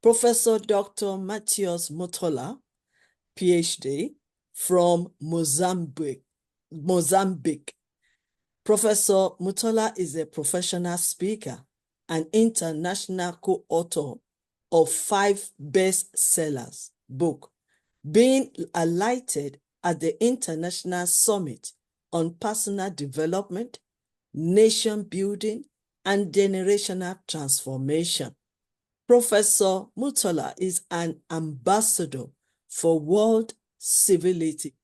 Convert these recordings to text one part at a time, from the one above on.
Professor Dr. Mateus Mutola, PhD, from Mozambique. Professor Mutola is a professional speaker and international co-author of 5 bestsellers book, being highlighted at the International Summit on Personal Development, Nation Building, and Generational Transformation. Professor Mutola is an ambassador for World Civility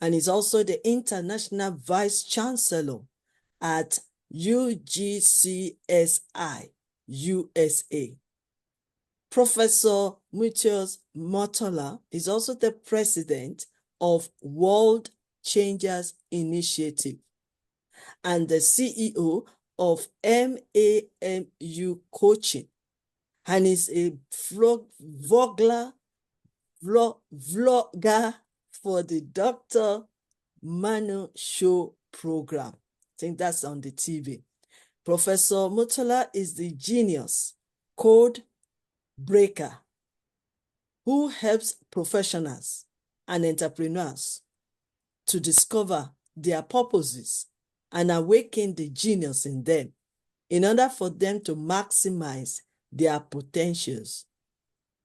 and is also the International Vice Chancellor at UGCSI, USA. Professor Mateus Mutola is also the president of World Changers Initiative and the CEO of MAMU Coaching, and is a vlogger for the Dr. Manu Show program. I think that's on the TV. Professor Mutola is the genius code breaker who helps professionals and entrepreneurs to discover their purposes and awaken the genius in them in order for them to maximize their potentials.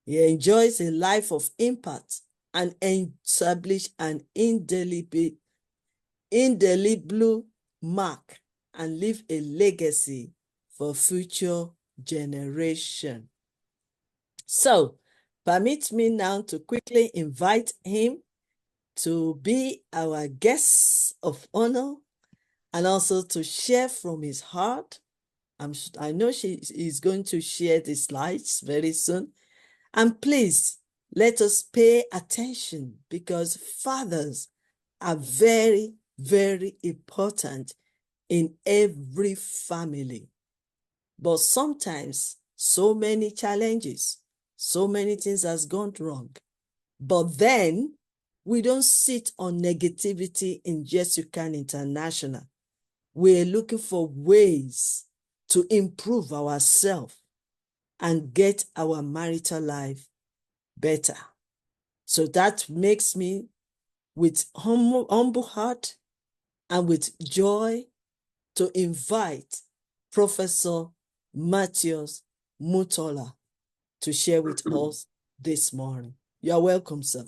He enjoys a life of impact and establish an indelible mark and leave a legacy for future generations. So, permit me now to quickly invite him to be our guest of honor and also to share from his heart. I know she is going to share the slides very soon. And please, let us pay attention because fathers are very, very important in every family. But sometimes, so many challenges, so many things has gone wrong. But then, we don't sit on negativity in Yes You Can International. We're looking for ways to improve ourselves and get our marital life better. So that makes me, with humble heart and with joy, to invite Professor Mateus Mutola to share with us this morning. You're welcome, sir.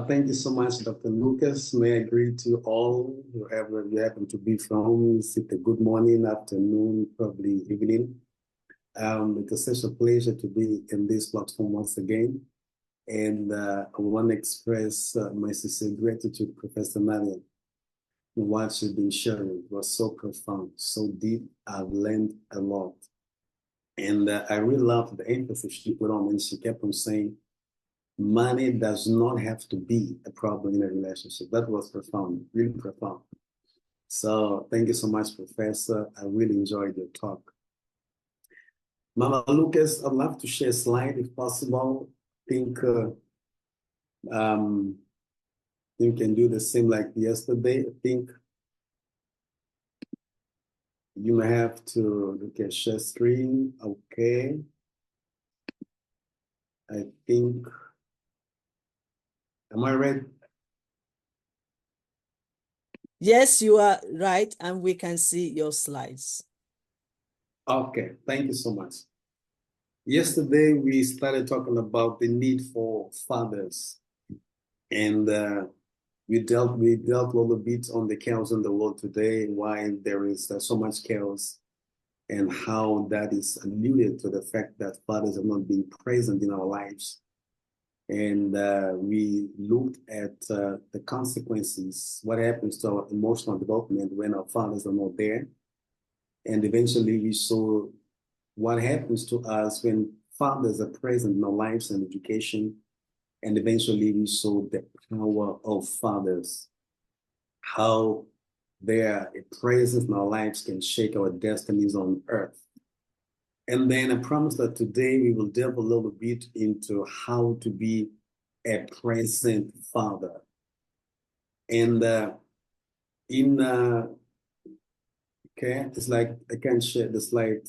Thank you so much, Dr. Lucas. May I greet to all, wherever you happen to be from. It's a good morning, afternoon, probably evening. It's such a pleasure to be in this platform once again. And I want to express my sincere gratitude to Professor Marian for what she's been sharing. It was so profound, so deep. I've learned a lot. And I really love the emphasis she put on when she kept on saying, money does not have to be a problem in a relationship. That was profound, really profound. So thank you so much, Professor. I really enjoyed your talk. Mama Lucas, I'd love to share a slide if possible. I think you can do the same like yesterday. I think you may have to look at share screen. Okay. I think, am I right? Yes, you are right, and we can see your slides. Okay, thank you so much. Yesterday, we started talking about the need for fathers, and we dealt a little bit on the chaos in the world today, why there is so much chaos, and how that is alluded to the fact that fathers have not been present in our lives. And we looked at the consequences, what happens to our emotional development when our fathers are not there. And eventually we saw what happens to us when fathers are present in our lives and education. And eventually we saw the power of fathers, how their presence in our lives can shake our destinies on earth. And then I promise that today we will delve a little bit into how to be a present father. And okay, it's like I can't share the slide.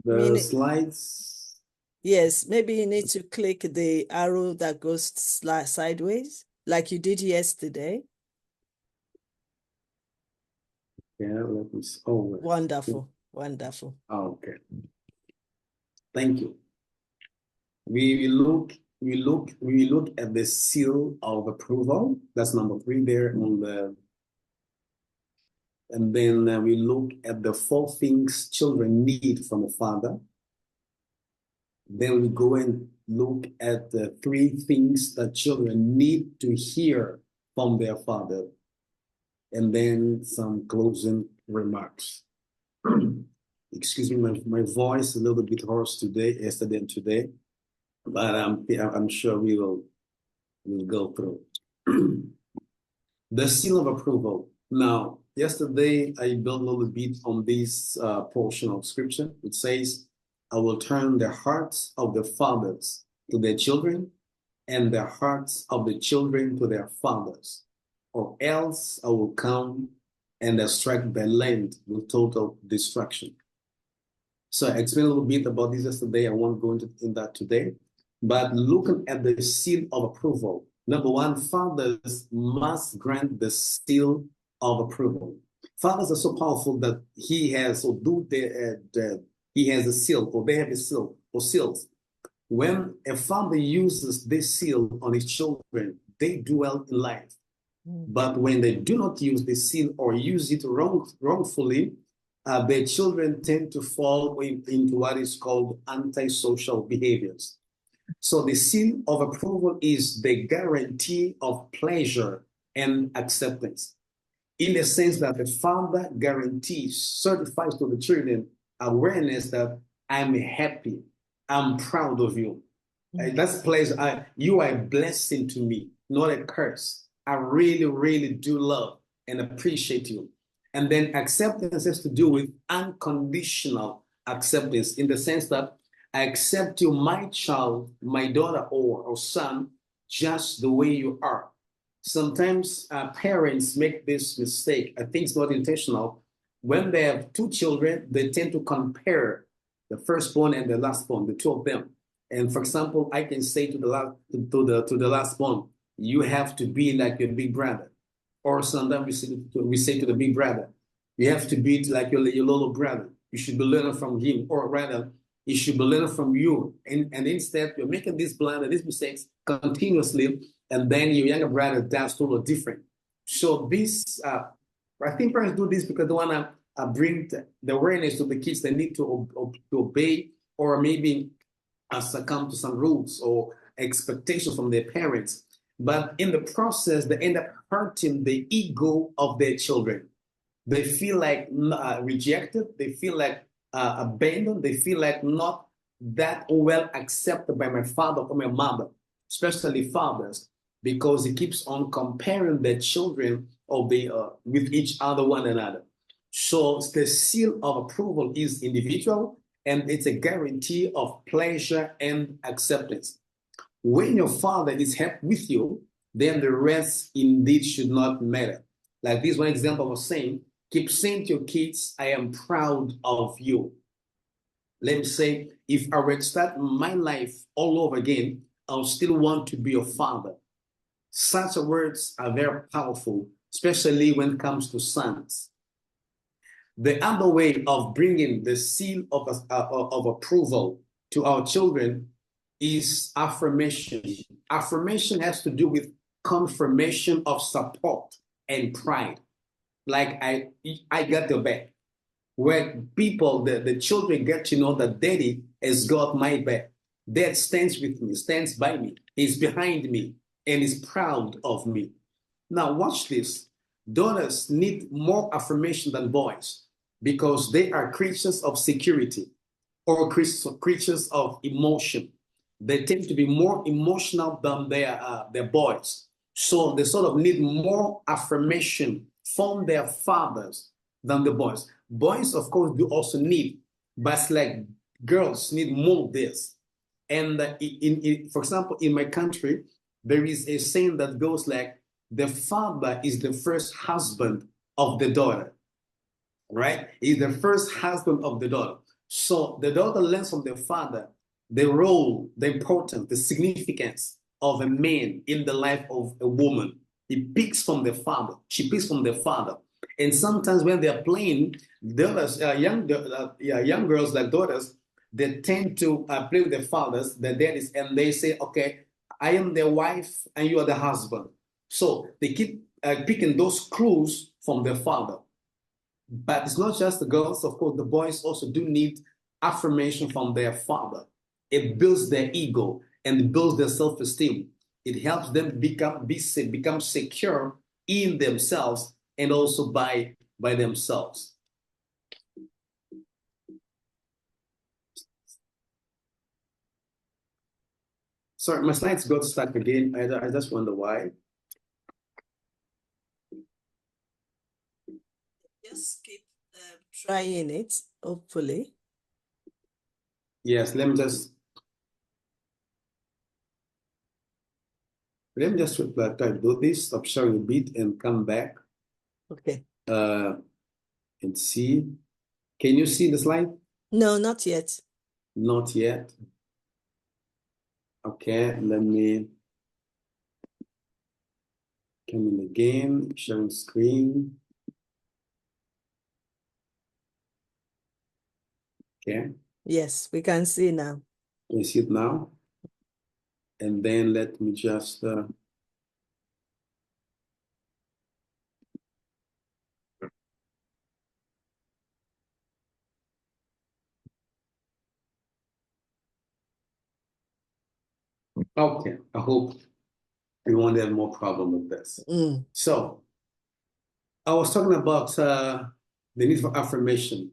The slides. Yes, maybe you need to click the arrow that goes sideways, like you did yesterday. Yeah, let me see. Oh, wonderful, wonderful. Okay. Thank you. We look at the seal of approval. That's number 3 there on the. And then we look at the 4 things children need from a father. Then we go and look at the 3 things that children need to hear from their father. And then some closing remarks. Excuse me, my voice is a little bit hoarse today, yesterday and today, but I'm sure we'll go through. The seal of approval. Now, yesterday I built a little bit on this portion of scripture. It says, I will turn the hearts of the fathers to their children and the hearts of the children to their fathers, or else I will come and strike the land with total destruction. So I explained a little bit about this yesterday. I won't go into that today. But looking at the seal of approval, number 1, fathers must grant the seal of approval. Fathers are so powerful that he has a seal, or they have a seal, or seals. When a father uses this seal on his children, they do well in life. But when they do not use the seal or use it wrongfully, their children tend to fall into what is called antisocial behaviors. So the seal of approval is the guarantee of pleasure and acceptance, in the sense that the father guarantees, certifies to the children awareness that I'm happy, I'm proud of you. That's pleasure. You are a blessing to me, not a curse. I really, really do love and appreciate you. And then acceptance has to do with unconditional acceptance, in the sense that I accept you, my child, my daughter or son, just the way you are. Sometimes parents make this mistake. I think it's not intentional. When they have 2 children, they tend to compare the firstborn and the lastborn, the 2 of them. And for example, I can say to the lastborn, you have to be like your big brother. Or sometimes we say to the big brother, you have to be like your little brother. You should be learning from him, or rather, he should be learning from you. And instead, you're making these mistakes continuously, and then your younger brother does totally different. So this, I think parents do this because they want to bring the awareness to the kids. They need to obey, or maybe succumb to some rules or expectations from their parents. But in the process, they end up hurting the ego of their children. They feel like rejected. They feel like abandoned. They feel like not that well accepted by my father or my mother, especially fathers, because he keeps on comparing their children with each other, one another. So the seal of approval is individual, and it's a guarantee of pleasure and acceptance. When your father is happy with you, then the rest indeed should not matter. Like this one example I was saying, keep saying to your kids, I am proud of you. Let me say, if I were to start my life all over again, I'll still want to be your father. Such words are very powerful, especially when it comes to sons. The other way of bringing the seal of approval to our children is affirmation. Affirmation has to do with confirmation of support and pride. Like I got your back. Where people, the children get to know that daddy has got my back. Dad stands with me, stands by me, he's behind me, and is proud of me. Now watch this. Daughters need more affirmation than boys because they are creatures of security, or creatures of emotion. They tend to be more emotional than their boys. So they sort of need more affirmation from their fathers than the boys. Boys, of course, do also need, but it's like girls need more of this. And for example, in my country, there is a saying that goes like, the father is the first husband of the daughter, right? He's the first husband of the daughter. So the daughter learns from the father the role, the importance, the significance of a man in the life of a woman. He picks from the father. She picks from the father. And sometimes when they're playing, daughters, young girls like daughters, they tend to play with their fathers, their daddies, and they say, okay, I am their wife and you are the husband. So they keep picking those clues from their father. But it's not just the girls, of course, the boys also do need affirmation from their father. It builds their ego and it builds their self-esteem. It helps them become secure in themselves and also by themselves. Sorry, my slides got stuck again. I just wonder why. Just keep trying it, hopefully. Yes, let me just try to do this, stop sharing a bit and come back. Okay. And see. Can you see the slide? No, not yet. Not yet. Okay, let me come in again, sharing screen. Okay. Yes, we can see now. Can you see it now? And then let me just okay, I hope we won't have more problem with this. So I was talking about the need for affirmation.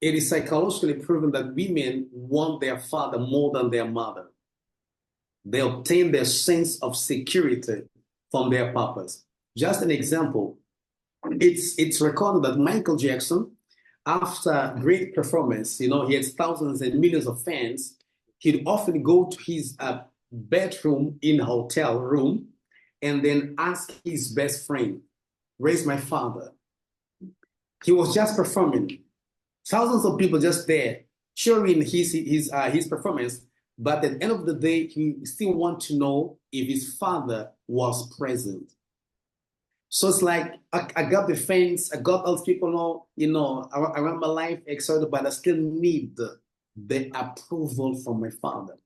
It is psychologically proven that women want their father more than their mother. They obtain their sense of security from their papas. Just an example, it's recorded that Michael Jackson, after great performance, he had thousands and millions of fans, he'd often go to his bedroom in a hotel room and then ask his best friend, "Where's my father?" He was just performing. Thousands of people just there cheering his performance, but at the end of the day, he still wants to know if his father was present. So it's like I got the fans, I got all these people around my life, excited, but I still need the approval from my father.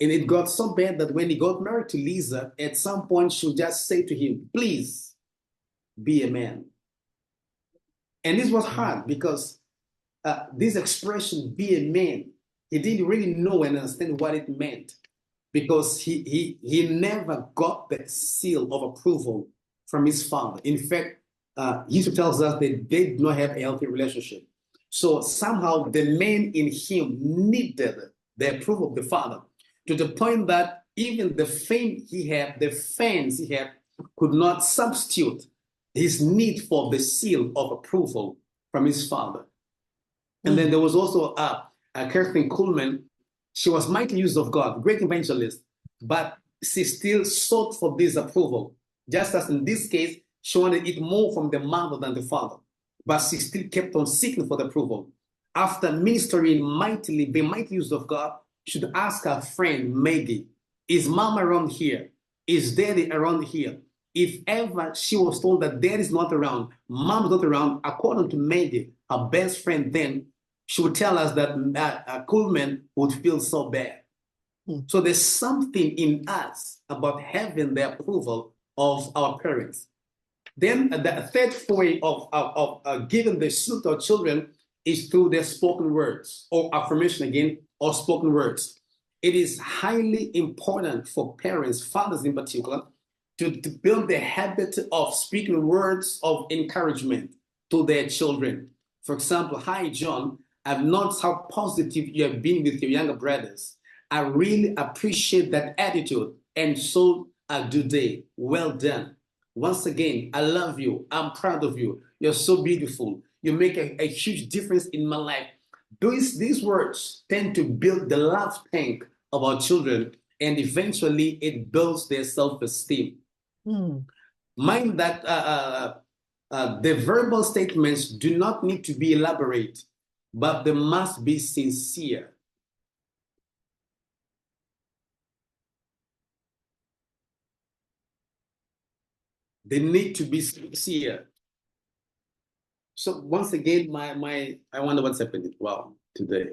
And it got so bad that when he got married to Lisa, at some point she would just say to him, "Please be a man." And this was hard because this expression, "be a man," he didn't really know and understand what it meant because he never got the seal of approval from his father. In fact, history tells us that they did not have a healthy relationship. So somehow the man in him needed the approval of the father to the point that even the fame he had, the fans he had, could not substitute his need for the seal of approval from his father. And then there was also Catherine Kuhlman. She was mightily used of God, great evangelist, but she still sought for this approval. Just as in this case, she wanted it more from the mother than the father, but she still kept on seeking for the approval. After ministering mightily, being mightily used of God, she should ask her friend Maggie, "Is mom around here? Is daddy around here?" If ever she was told that dad is not around, mom is not around, according to Maggie, her best friend then, she would tell us that Kuhlman would feel so bad. So there's something in us about having the approval of our parents. Then the third way of giving the suit to our children is through their spoken words, or affirmation again, or spoken words. It is highly important for parents, fathers in particular, to build the habit of speaking words of encouragement to their children. For example, "Hi, John, I've noticed how positive you have been with your younger brothers. I really appreciate that attitude, and so do they. Well done. Once again, I love you. I'm proud of you. You're so beautiful. You make a huge difference in my life." These words tend to build the love tank of our children, and eventually it builds their self-esteem. Mind that the verbal statements do not need to be elaborate. but they must be sincere. They need to be sincere. So once again, I wonder what's happening. Wow, today.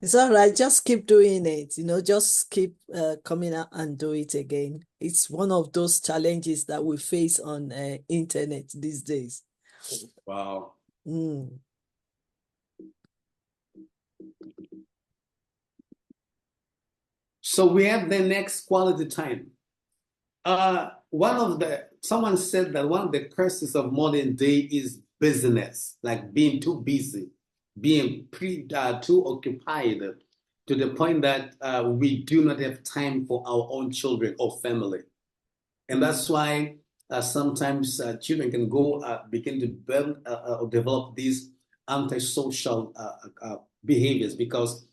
It's all right. Just keep doing it. Just keep coming out and do it again. It's one of those challenges that we face on internet these days. Wow. Mm. So we have the next quality time. Someone said that one of the curses of modern day is business, like being too busy, being too occupied to the point that we do not have time for our own children or family. And that's why sometimes children can begin to build or develop these antisocial behaviors because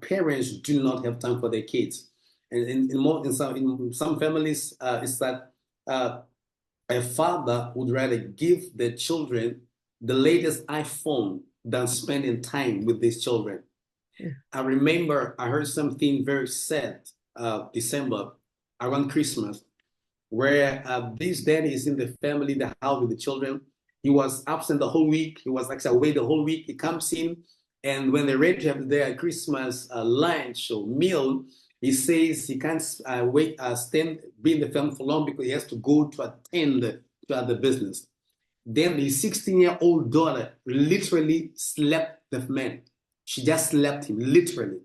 parents do not have time for their kids. And in some families, it's that a father would rather give their children the latest iPhone than spending time with these children. I remember I heard something very sad December around Christmas where this daddy is in the family, the house with the children. He was absent the whole week. He was actually away the whole week. He comes in, and when they're ready to have their Christmas lunch or meal, he says he can't be in the family for long because he has to go to attend to other business. Then his 16-year-old daughter literally slept the man. She just slept him, literally.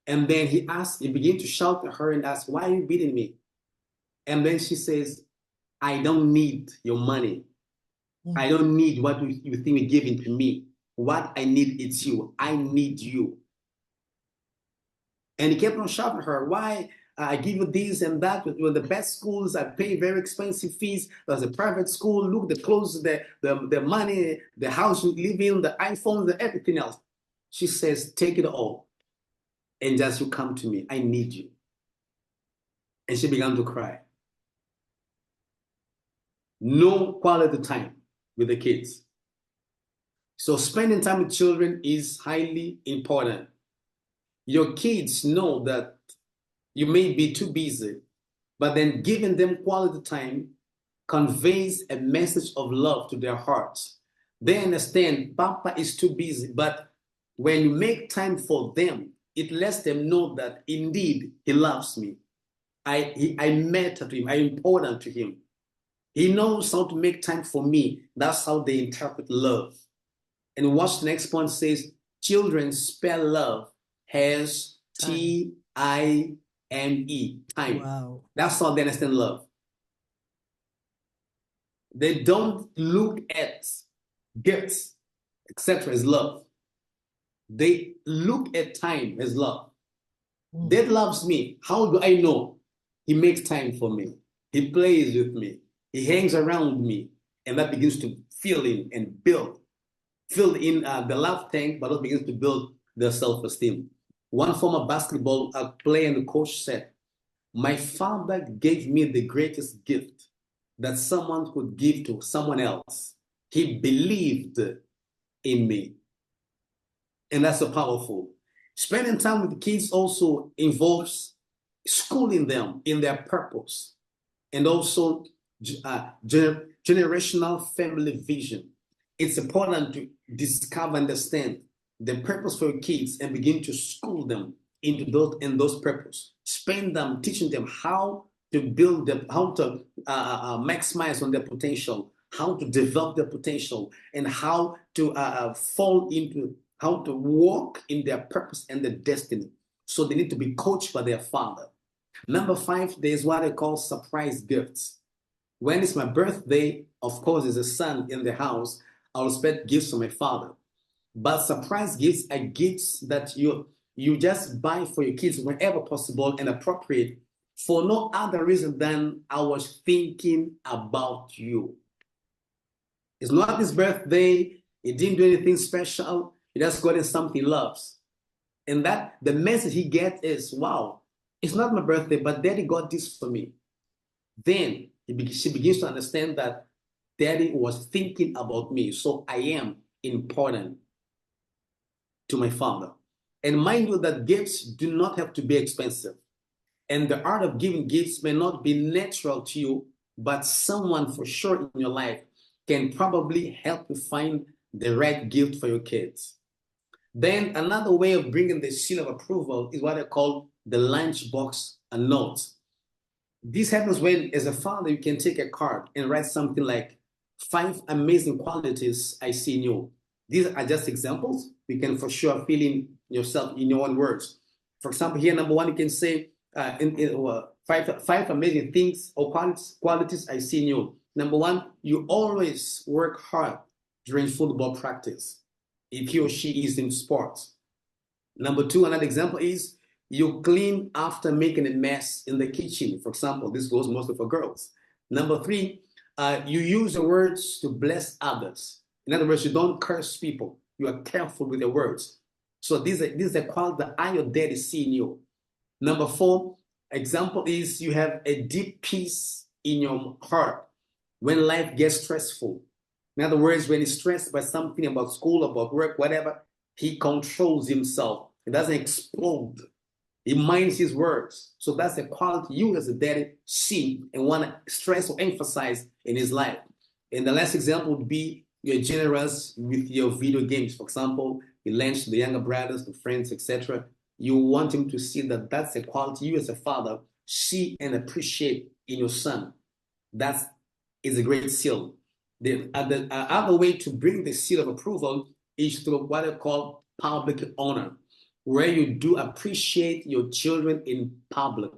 And then he began to shout at her and ask, "Why are you beating me?" And then she says, "I don't need your money. I don't need what you think you're giving to me. What I need is you. I need you." And he kept on shouting at her, "Why I give you this and that? With the best schools, I pay very expensive fees. There's a private school. Look, the clothes, the money, the house you live in, the iPhones, everything else." She says, "Take it all. And just you come to me. I need you." And she began to cry. No quality time with the kids. So spending time with children is highly important. Your kids know that you may be too busy, but then giving them quality time conveys a message of love to their hearts. They understand Papa is too busy, but when you make time for them, it lets them know that indeed he loves me. I matter to him. I'm important to him. He knows how to make time for me. That's how they interpret love. And watch the next point says, children spell love as Time. Time. Wow. That's how they understand love. They don't look at gifts, etc., as love. They look at time as love. Dad loves me. How do I know? He makes time for me. He plays with me. He hangs around me. And that begins to fill in and fill in the love tank, but also begins to build their self-esteem. One former basketball player and coach said, "My father gave me the greatest gift that someone could give to someone else. He believed in me." And that's so powerful. Spending time with the kids also involves schooling them in their purpose and also generational family vision. It's important to discover and understand the purpose for your kids and begin to school them into those purpose. Spend them teaching them how to build them, how to maximize on their potential, how to develop their potential, and how to how to walk in their purpose and their destiny. So they need to be coached by their father. Number 5, there's what I call surprise gifts. When it's my birthday, of course, there's a son in the house. I'll expect gifts from my father. But surprise gifts are gifts that you just buy for your kids whenever possible and appropriate for no other reason than I was thinking about you. It's not his birthday. He didn't do anything special. He just got in something he loves. And that the message he gets is, wow, it's not my birthday, but Daddy got this for me. Then she begins to understand that Daddy was thinking about me. So I am important to my father. And mind you that gifts do not have to be expensive. And the art of giving gifts may not be natural to you, but someone for sure in your life can probably help you find the right gift for your kids. Then another way of bringing the seal of approval is what I call the lunchbox note. This happens when, as a father, you can take a card and write something like 5 amazing qualities I see in you. These are just examples. You can for sure fill in yourself in your own words. For example, here, number one, you can say five amazing things or qualities I see in you. Number one, you always work hard during football practice if he or she is in sports. Number two, another example is you clean after making a mess in the kitchen. For example, this goes mostly for girls. Number three, you use the words to bless others. In other words, you don't curse people. You are careful with your words. So these are qualities that I, your daddy, see in you. Number four, example is you have a deep peace in your heart when life gets stressful. In other words, when he's stressed by something about school, about work, whatever, he controls himself. He doesn't explode. He minds his words. So that's a quality you as a daddy see and want to stress or emphasize in his life. And the last example would be you're generous with your video games. For example, you lend to the younger brothers, the friends, etc. You want him to see that that's a quality you as a father see and appreciate in your son. That is a great seal. The other way to bring the seal of approval is through what I call public honor, where you do appreciate your children in public,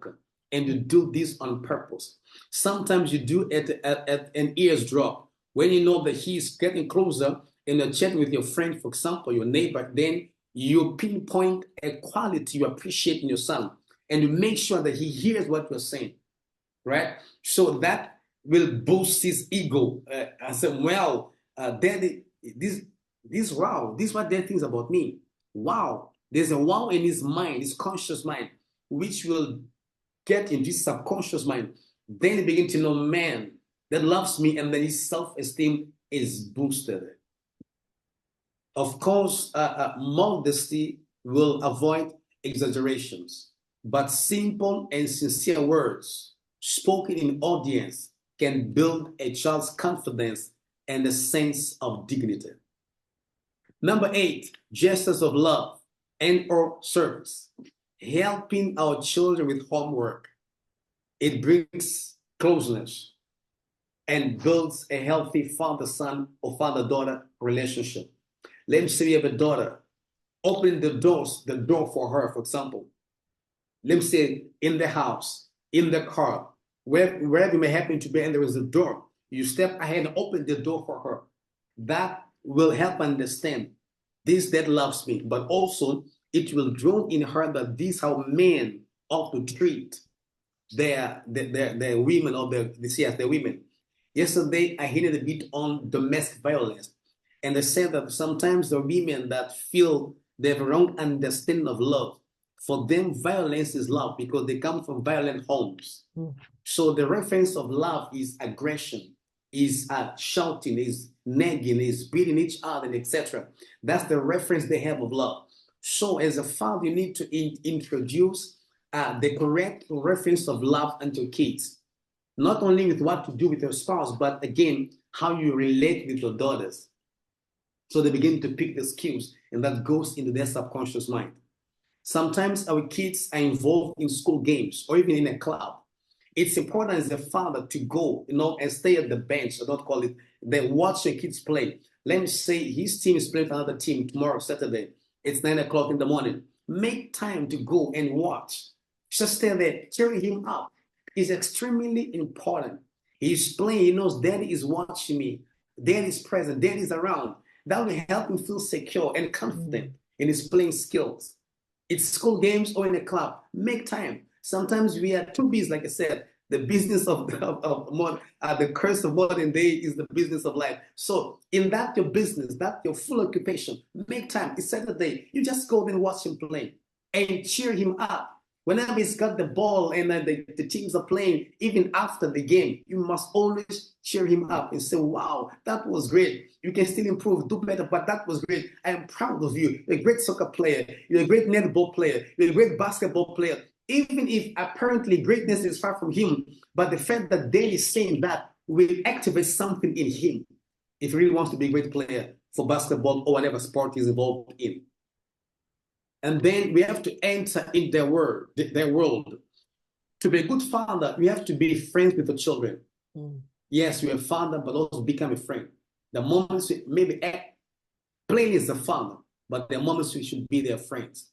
and you do this on purpose. Sometimes you do it at an eardrop. When you know that he's getting closer and you're chatting with your friend, for example, your neighbor, then you pinpoint a quality you appreciate in your son, and you make sure that he hears what you're saying, right? So that will boost his ego. I said, well, daddy, wow, this is what dad thinks about me. Wow. There's a wow in his mind, his conscious mind, which will get into his subconscious mind. Then he begin to know, man, that loves me, and then his self-esteem is boosted. Of course, modesty will avoid exaggerations, but simple and sincere words spoken in audience can build a child's confidence and a sense of dignity. Number 8, gestures of love and or service. Helping our children with homework. It brings closeness and builds a healthy father-son or father-daughter relationship. Let me say we have a daughter. Open the door for her, for example. Let me say in the house, in the car, wherever you may happen to be, and there is a door. You step ahead and open the door for her. That will help understand this dad loves me, but also it will draw in her that this is how men ought to treat their women or their women. Yesterday, I hinted a bit on domestic violence, and I said that sometimes the women that feel they have a wrong understanding of love, for them, violence is love because they come from violent homes. So the reference of love is aggression, is shouting, is nagging, is beating each other, etc. That's the reference they have of love. So as a father, you need to introduce the correct reference of love unto kids. Not only with what to do with your spouse, but again, how you relate with your daughters. So they begin to pick the skills, and that goes into their subconscious mind. Sometimes our kids are involved in school games or even in a club. It's important as a father to go, and stay at the bench. I don't call it. They watch your kids play. Let me say his team is playing for another team tomorrow, Saturday. It's 9 o'clock in the morning. Make time to go and watch. Just stay there, cheering him up. It's extremely important. He's playing, he knows daddy is watching me. Daddy is present, daddy is around. That will help him feel secure and confident in his playing skills. It's school games or in a club. Make time. Sometimes we are too busy, like I said. The business the curse of modern day is the business of life. So in that your business, that your full occupation, make time. It's Saturday. You just go and watch him play and cheer him up. Whenever he's got the ball and the teams are playing, even after the game, you must always cheer him up and say, wow, that was great. You can still improve, do better, but that was great. I am proud of you. You're a great soccer player. You're a great netball player. You're a great basketball player. Even if apparently greatness is far from him, but the fact that Dale is saying that will activate something in him if he really wants to be a great player for basketball or whatever sport he's involved in. And then we have to enter in their world. To be a good father, we have to be friends with the children. Yes, you're a father, but also become a friend. The moments maybe act plainly as a father, but the moments we should be their friends.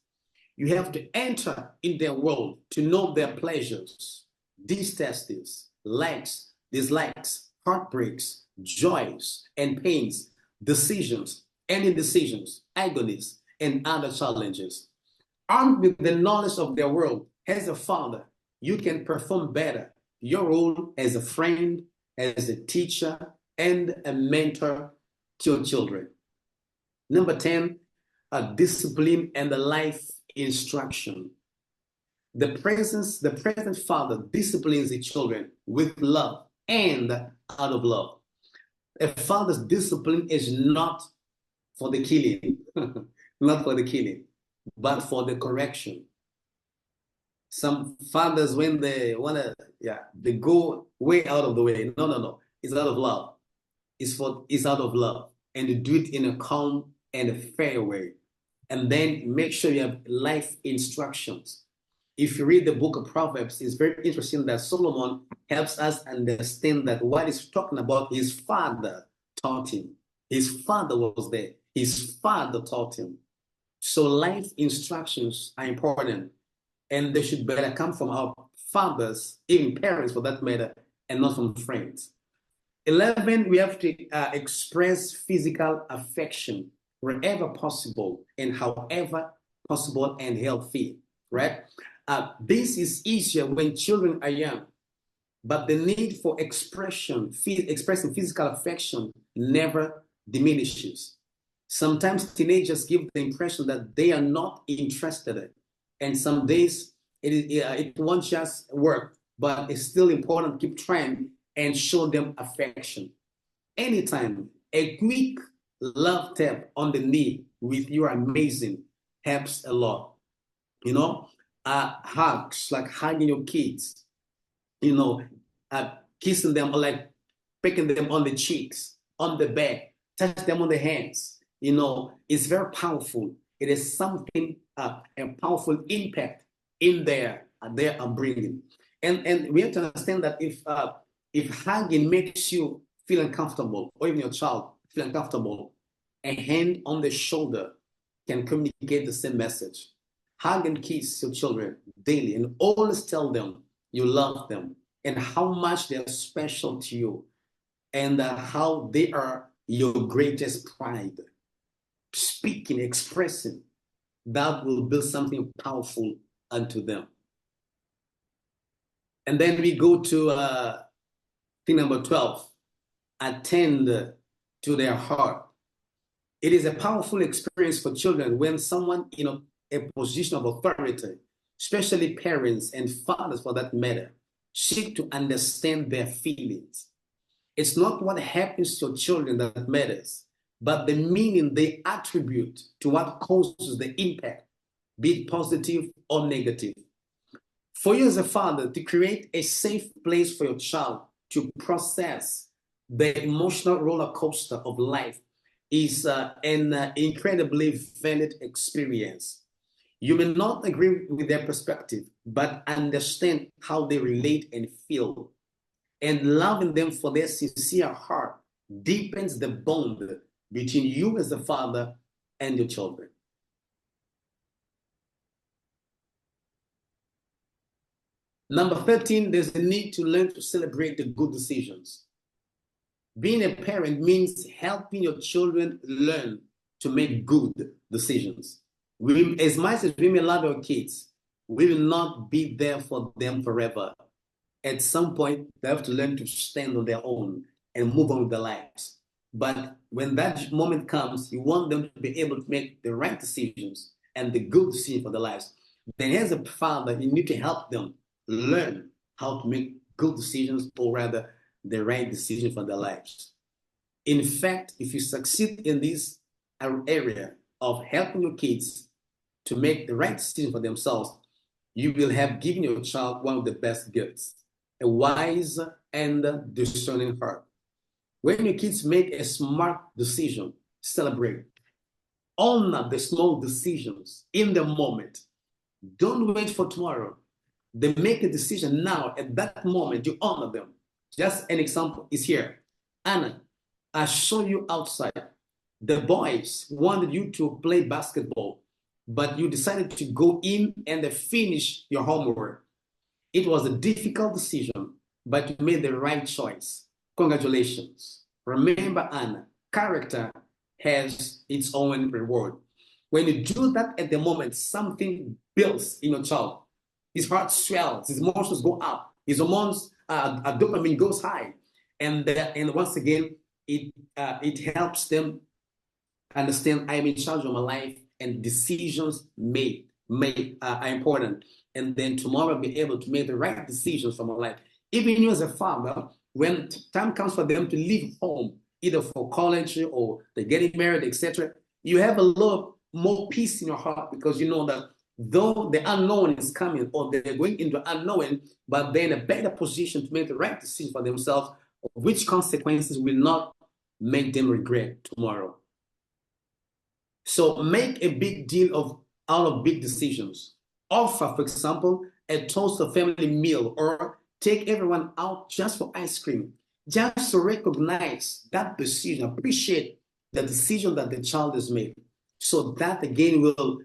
You have to enter in their world to know their pleasures, distasts, likes, dislikes, heartbreaks, joys, and pains, decisions, and indecisions, agonies, and other challenges. Armed with the knowledge of their world, as a father, you can perform better your role as a friend, as a teacher, and a mentor to your children. Number 10, a discipline and a life instruction. The present father disciplines his children with love and out of love. A father's discipline is not for the killing, not for the killing, but for the correction. Some fathers, when they want to, they go way out of the way. No. It's out of love. It's out of love. And you do it in a calm and a fair way. And then make sure you have life instructions. If you read the book of Proverbs, it's very interesting that Solomon helps us understand that what he's talking about, his father taught him. His father was there. His father taught him. So life instructions are important, and they should better come from our fathers, even parents for that matter, and not from friends. 11, we have to express physical affection wherever possible and however possible and healthy, right? This is easier when children are young, but the need for expressing physical affection never diminishes. Sometimes teenagers give the impression that they are not interested, and some days it won't just work, but it's still important to keep trying and show them affection. Anytime a quick love tap on the knee with "you're amazing" helps a lot. Hugs, like hugging your kids, kissing them, or like picking them on the cheeks, on the back, touch them on the hands. It's very powerful. It is something, a powerful impact in their upbringing. And we have to understand that if hugging makes you feel uncomfortable, or even your child feel uncomfortable, a hand on the shoulder can communicate the same message. Hug and kiss your children daily and always tell them you love them and how much they are special to you, and how they are your greatest pride. Speaking, expressing, that will build something powerful unto them. And then we go to thing number 12, attend to their heart. It is a powerful experience for children when someone in a position of authority, especially parents and fathers for that matter, seek to understand their feelings. It's not what happens to children that matters, but the meaning they attribute to what causes the impact, be it positive or negative. For you as a father to create a safe place for your child to process the emotional roller coaster of life is an incredibly valid experience. You may not agree with their perspective, but understand how they relate and feel. And loving them for their sincere heart deepens the bond between you as a father and your children. Number 13, there's a need to learn to celebrate the good decisions. Being a parent means helping your children learn to make good decisions. As much as we may love our kids, we will not be there for them forever. At some point, they have to learn to stand on their own and move on with their lives. But when that moment comes, you want them to be able to make the right decisions and the good decision for their lives. Then as a father, you need to help them learn how to make good decisions, or rather the right decision for their lives. In fact, if you succeed in this area of helping your kids to make the right decision for themselves, you will have given your child one of the best gifts, a wise and discerning heart. When your kids make a smart decision, celebrate. Honor the small decisions in the moment. Don't wait for tomorrow. They make a decision now. At that moment, you honor them. Just an example is here. Anna, I saw you outside. The boys wanted you to play basketball, but you decided to go in and finish your homework. It was a difficult decision, but you made the right choice. Congratulations. Remember, Anna, character has its own reward. When you do that at the moment, something builds in your child. His heart swells, his emotions go up, his hormones, dopamine goes high. And once again, it helps them understand I'm in charge of my life, and decisions made are important. And then tomorrow I'll be able to make the right decisions for my life. Even you as a father, when time comes for them to leave home, either for college or they're getting married, etc., you have a lot more peace in your heart, because you know that though the unknown is coming, or they're going into unknown, but they're in a better position to make the right decision for themselves, which consequences will not make them regret tomorrow. So make a big deal out of big decisions. Offer, for example, a toast of family meal, or take everyone out just for ice cream. Just to recognize that decision, appreciate the decision that the child has made. So that again will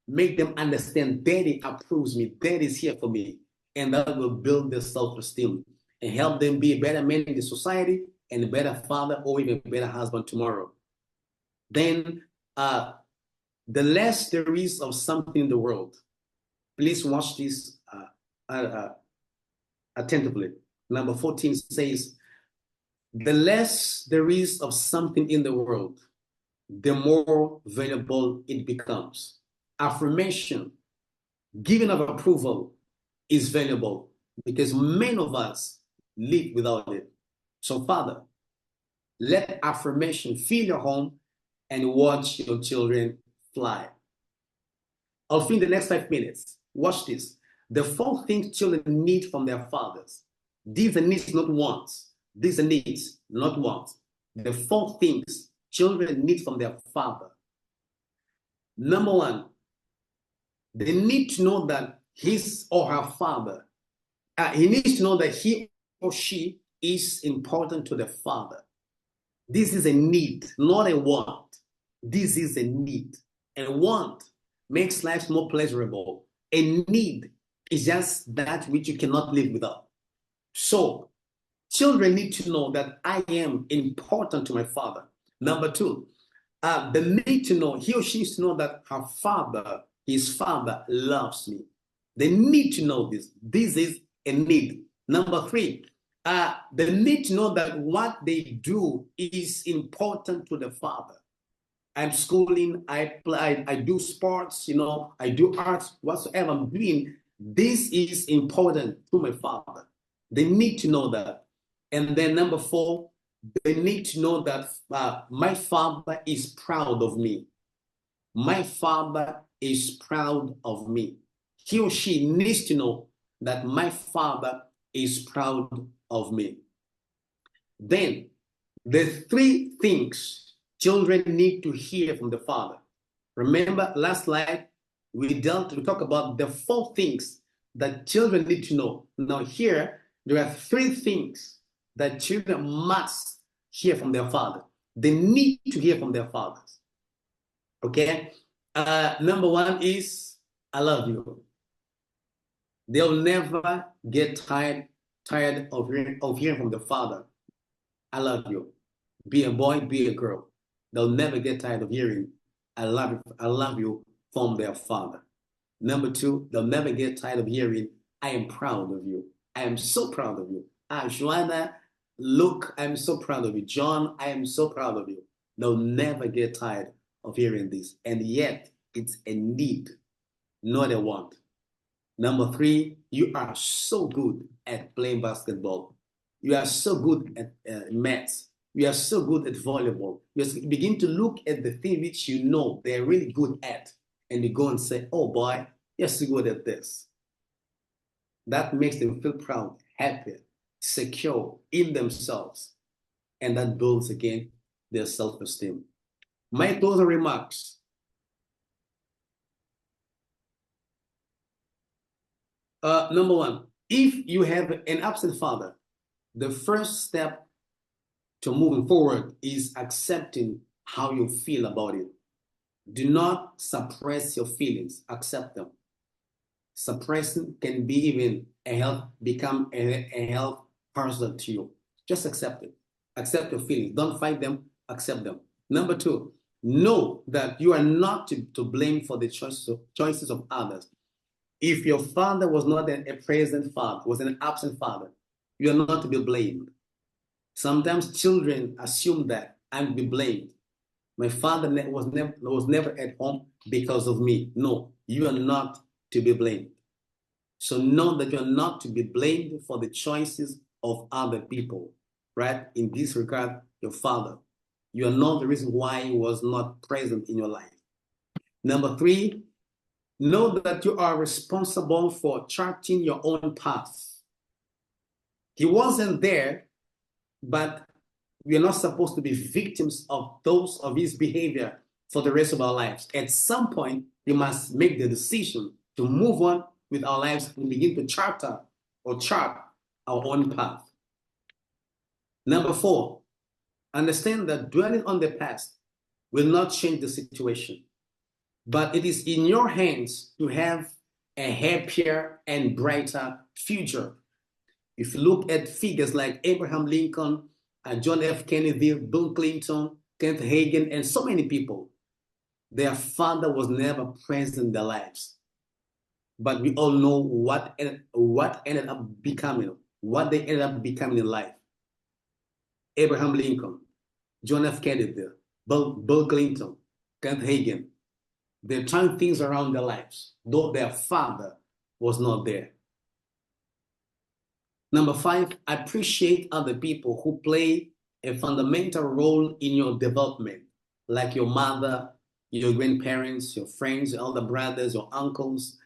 make them understand daddy approves me, daddy is here for me. And that will build their self-esteem and help them be a better man in the society, and a better father, or even a better husband tomorrow. Then the less there is of something in the world, please watch this attentively. Number 14 says, the less there is of something in the world, the more valuable it becomes. Affirmation, giving of approval is valuable, because many of us live without it. So Father, let affirmation fill your home and watch your children fly. I'll fill the next 5 minutes. Watch this. The 4 things children need from their fathers. These are needs, not wants. These are needs, not wants. The 4 things children need from their father. Number 1, they need to know that his or her father, he needs to know that he or she is important to the father. This is a need, not a want. This is a need. And want makes life more pleasurable. A need is just that which you cannot live without. So children need to know that I am important to my father. Number 2, they need to know, he or she needs to know that her father, his father, loves me. They need to know this. This is a need. Number 3, they need to know that what they do is important to the father. I'm schooling, I do sports, I do arts, whatsoever I'm doing. This is important to my father. They need to know that. And then number 4, they need to know that my father is proud of me. My father is proud of me. He or she needs to know that my father is proud of me. Then the 3 things children need to hear from the father. Remember last slide, we talked about the 4 things that children need to know. Now here, there are 3 things that children must hear from their father. They need to hear from their fathers. Okay? Number 1 is, I love you. They'll never get tired of hearing from the father, I love you. Be a boy, be a girl. They'll never get tired of hearing, I love you from their father. Number 2, they'll never get tired of hearing, I am proud of you. I am so proud of you. Joanna, look, I'm so proud of you. John, I am so proud of you. They'll never get tired of hearing this. And yet, it's a need, not a want. Number three, you are so good at playing basketball. You are so good at maths. You are so good at volleyball. You begin to look at the thing which you know they're really good at, and you go and say, oh boy, you're so good at this. That makes them feel proud, happy, secure in themselves. And that builds again their self-esteem. My closing remarks. Number one, if you have an absent father, the first step to moving forward is accepting how you feel about it. Do not suppress your feelings, accept them. Suppressing can be even become a health hazard to you. Just accept it. Accept your feelings. Don't fight them, accept them. Number two, know that you are not to blame for the choices of others. If your father was not a present father, was an absent father, you are not to be blamed. Sometimes children assume that I'm to be blamed. My father was never at home because of me. No, you are not to be blamed. So know that you're not to be blamed for the choices of other people, right? In this regard, your father. You are not the reason why he was not present in your life. Number three, know that you are responsible for charting your own path. He wasn't there, but we are not supposed to be victims of his behavior for the rest of our lives. At some point, we must make the decision to move on with our lives and begin to chart our own path. Number four, understand that dwelling on the past will not change the situation, but it is in your hands to have a happier and brighter future. If you look at figures like Abraham Lincoln, John F. Kennedy, Bill Clinton, Kenneth Hagin, and so many people, their father was never present in their lives. But we all know what ended up becoming, what they ended up becoming in life. Abraham Lincoln, John F. Kennedy, Bill Clinton, Kenneth Hagin, they turned things around in their lives, though their father was not there. Number five, appreciate other people who play a fundamental role in your development, like your mother, your grandparents, your friends, your elder brothers, your uncles,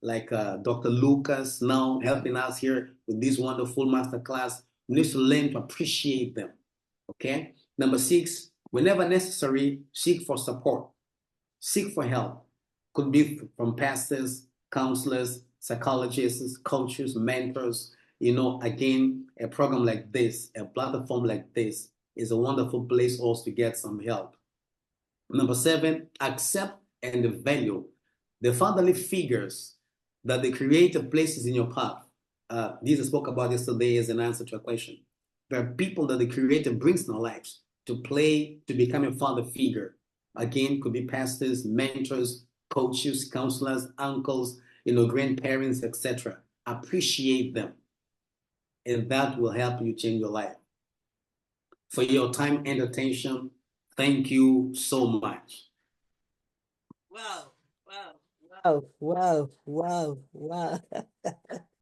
like Dr. Lucas now helping us here with this wonderful masterclass. We need to learn to appreciate them, okay? Number six, whenever necessary, seek for support, seek for help. Could be from pastors, counselors, psychologists, coaches, mentors. Again, a program like this, a platform like this is a wonderful place also to get some help. Number seven, accept and value the fatherly figures that the Creator places in your path. Jesus spoke about yesterday as an answer to a question. There are people that the Creator brings in our lives to become a father figure. Again, could be pastors, mentors, coaches, counselors, uncles, grandparents, etc. Appreciate them. And that will help you change your life. For your time and attention, thank you so much. Wow, wow, wow, wow, wow, wow.